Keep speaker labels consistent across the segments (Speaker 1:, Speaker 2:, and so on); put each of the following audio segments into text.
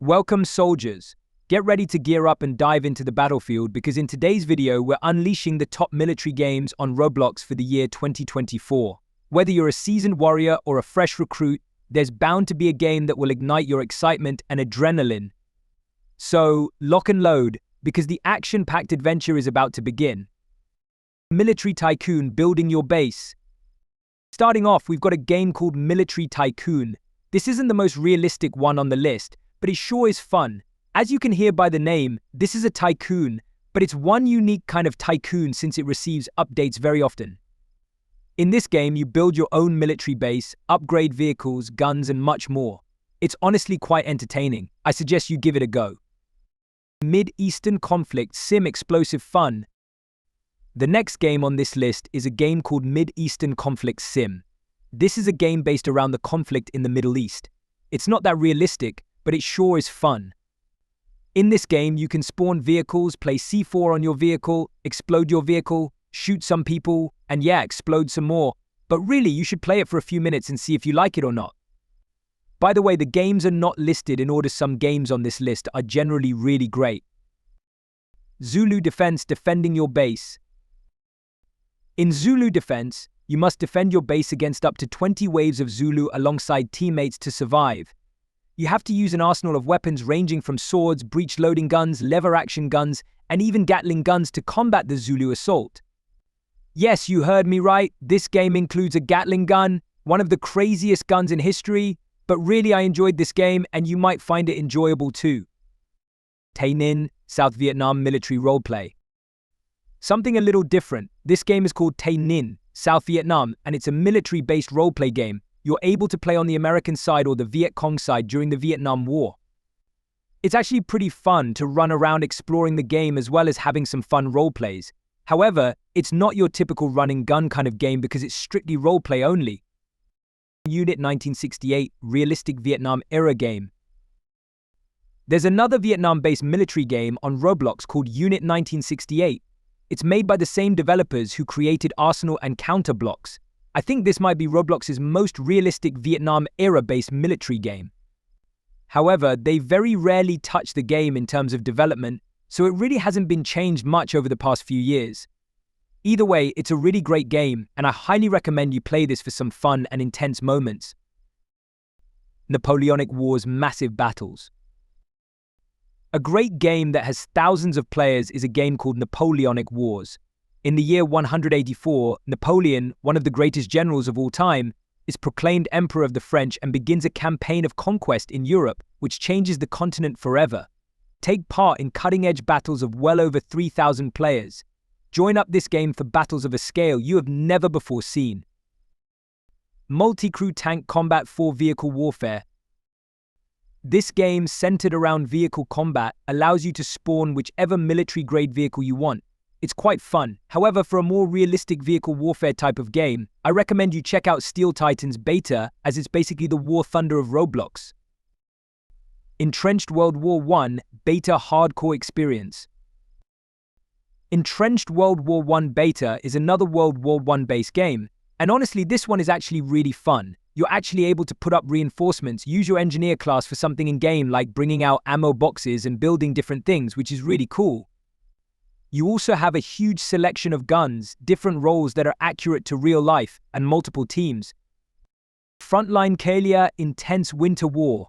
Speaker 1: Welcome soldiers. Get ready to gear up and dive into the battlefield because in today's video we're unleashing the top military games on Roblox for the year 2024. Whether you're a seasoned warrior or a fresh recruit, there's bound to be a game that will ignite your excitement and adrenaline. So, lock and load, because the action-packed adventure is about to begin. Military Tycoon, building your base. Starting off, we've got a game called Military Tycoon. This isn't the most realistic one on the list, but it sure is fun. As you can hear by the name, this is a tycoon, but it's one unique kind of tycoon since it receives updates very often. In this game, you build your own military base, upgrade vehicles, guns, and much more. It's honestly quite entertaining. I suggest you give it a go. Mid-Eastern Conflict Sim Explosive Fun. The next game on this list is a game called Mid-Eastern Conflict Sim. This is a game based around the conflict in the Middle East. It's not that realistic, but it sure is fun. In this game, you can spawn vehicles, play C4 on your vehicle, explode your vehicle, shoot some people, and yeah, explode some more. But really, you should play it for a few minutes and see if you like it or not. By the way, the games are not listed in order. Some games on this list are generally really great. Zulu Defense, defending your base. In Zulu Defense, you must defend your base against up to 20 waves of Zulu alongside teammates to survive. You have to use an arsenal of weapons ranging from swords, breech-loading guns, lever-action guns, and even Gatling guns to combat the Zulu assault. Yes, you heard me right. This game includes a Gatling gun, one of the craziest guns in history, but really I enjoyed this game and you might find it enjoyable too. TNN South Vietnam military roleplay. Something a little different. This game is called TNN South Vietnam and it's a military-based roleplay game. You're able to play on the American side or the Viet Cong side during the Vietnam War. It's actually pretty fun to run around exploring the game as well as having some fun roleplays. However, it's not your typical running gun kind of game because it's strictly roleplay only. Unit 1968, realistic Vietnam era game. There's another Vietnam-based military game on Roblox called Unit 1968. It's made by the same developers who created Arsenal and Counter Blocks. I think this might be Roblox's most realistic Vietnam era-based military game. However, they very rarely touch the game in terms of development, so it really hasn't been changed much over the past few years. Either way, it's a really great game, and I highly recommend you play this for some fun and intense moments. Napoleonic Wars Massive Battles. A great game that has thousands of players is a game called Napoleonic Wars. In the year 184, Napoleon, one of the greatest generals of all time, is proclaimed Emperor of the French and begins a campaign of conquest in Europe, which changes the continent forever. Take part in cutting-edge battles of well over 3,000 players. Join up this game for battles of a scale you have never before seen. Multi-crew tank combat 4 vehicle warfare. This game, centered around vehicle combat, allows you to spawn whichever military-grade vehicle you want. It's quite fun. However, for a more realistic vehicle warfare type of game, I recommend you check out Steel Titan's beta, as it's basically the War Thunder of Roblox. Entrenched World War I Beta Hardcore Experience. Entrenched World War I Beta is another World War I-based game, and honestly, this one is actually really fun. You're actually able to put up reinforcements, use your engineer class for something in-game like bringing out ammo boxes and building different things, which is really cool. You also have a huge selection of guns, different roles that are accurate to real life, and multiple teams. Frontline Kalia Intense Winter War.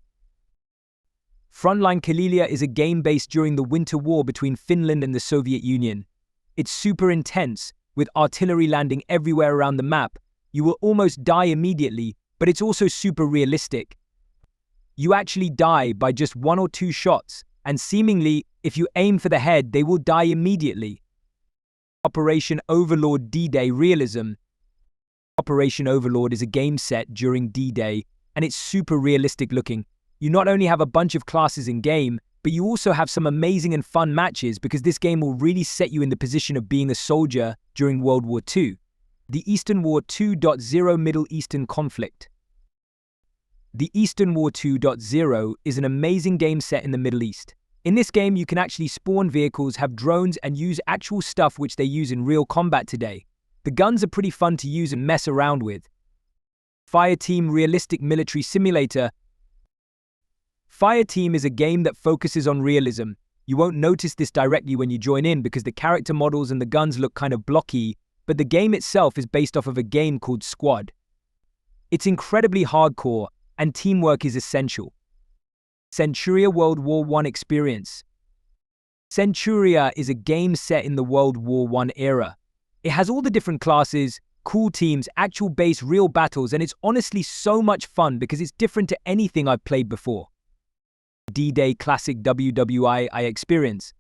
Speaker 1: Frontline Kalia is a game based during the Winter War between Finland and the Soviet Union. It's super intense, with artillery landing everywhere around the map. You will almost die immediately, but it's also super realistic. You actually die by just 1 or 2 shots, and seemingly, if you aim for the head, they will die immediately. Operation Overlord D-Day Realism. Operation Overlord is a game set during D-Day, and it's super realistic looking. You not only have a bunch of classes in-game, but you also have some amazing and fun matches because this game will really set you in the position of being a soldier during World War II. The Eastern War 2.0 Middle Eastern Conflict. The Eastern War 2.0 is an amazing game set in the Middle East. In this game, you can actually spawn vehicles, have drones, and use actual stuff which they use in real combat today. The guns are pretty fun to use and mess around with. Fireteam Realistic Military Simulator. Fireteam is a game that focuses on realism. You won't notice this directly when you join in because the character models and the guns look kind of blocky, but the game itself is based off of a game called Squad. It's incredibly hardcore, and teamwork is essential. Centuria World War I experience. Centuria is a game set in the World War I era. It has all the different classes, cool teams, actual base, real battles, and it's honestly so much fun because it's different to anything I've played before. D-Day classic WWI experience.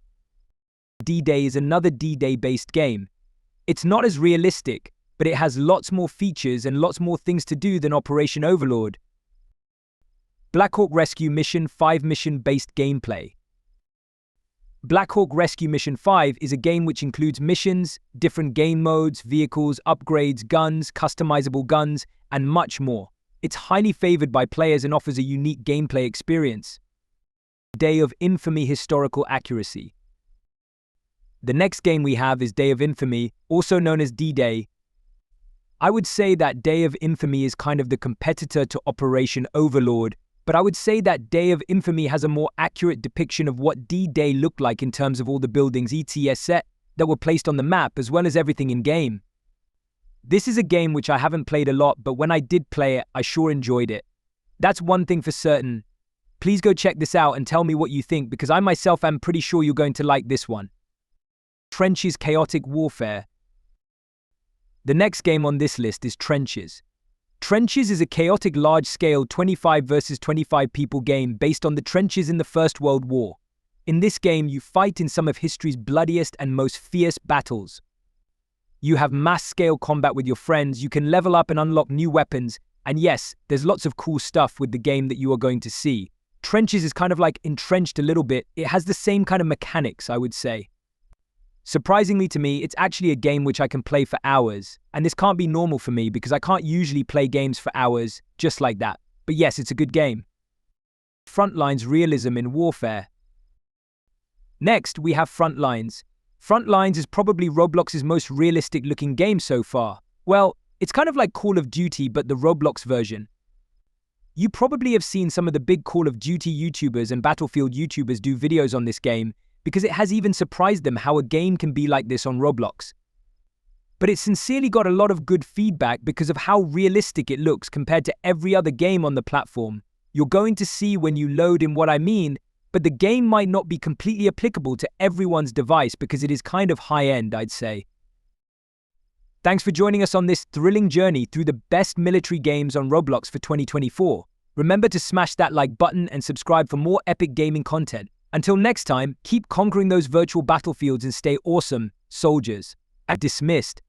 Speaker 1: D-Day is another D-Day based game. It's not as realistic, but it has lots more features and lots more things to do than Operation Overlord. Blackhawk Rescue Mission 5 mission-based gameplay. Blackhawk Rescue Mission 5 is a game which includes missions, different game modes, vehicles, upgrades, guns, customizable guns, and much more. It's highly favored by players and offers a unique gameplay experience. Day of Infamy historical accuracy. The next game we have is Day of Infamy, also known as D-Day. I would say that Day of Infamy is kind of the competitor to Operation Overlord, but I would say that Day of Infamy has a more accurate depiction of what D-Day looked like in terms of all the buildings etc. that were placed on the map as well as everything in-game. This is a game which I haven't played a lot, but when I did play it, I sure enjoyed it. That's one thing for certain. Please go check this out and tell me what you think because I myself am pretty sure you're going to like this one. Trenches Chaotic Warfare. The next game on this list is Trenches. Trenches is a chaotic large-scale 25 versus 25 people game based on the trenches in the First World War. In this game, you fight in some of history's bloodiest and most fierce battles. You have mass-scale combat with your friends, you can level up and unlock new weapons, and yes, there's lots of cool stuff with the game that you are going to see. Trenches is kind of like Entrenched a little bit. It has the same kind of mechanics, I would say. Surprisingly to me, it's actually a game which I can play for hours, and this can't be normal for me because I can't usually play games for hours just like that. But yes, it's a good game. Frontline's realism in warfare. Next, we have Frontlines. Frontlines is probably Roblox's most realistic looking game so far. Well, it's kind of like Call of Duty but the Roblox version. You probably have seen some of the big Call of Duty YouTubers and Battlefield YouTubers do videos on this game, because it has even surprised them how a game can be like this on Roblox. But it's sincerely got a lot of good feedback because of how realistic it looks compared to every other game on the platform. You're going to see when you load in what I mean, but the game might not be completely applicable to everyone's device because it is kind of high-end, I'd say. Thanks for joining us on this thrilling journey through the best military games on Roblox for 2024. Remember to smash that like button and subscribe for more epic gaming content. Until next time, keep conquering those virtual battlefields and stay awesome, soldiers. Dismissed.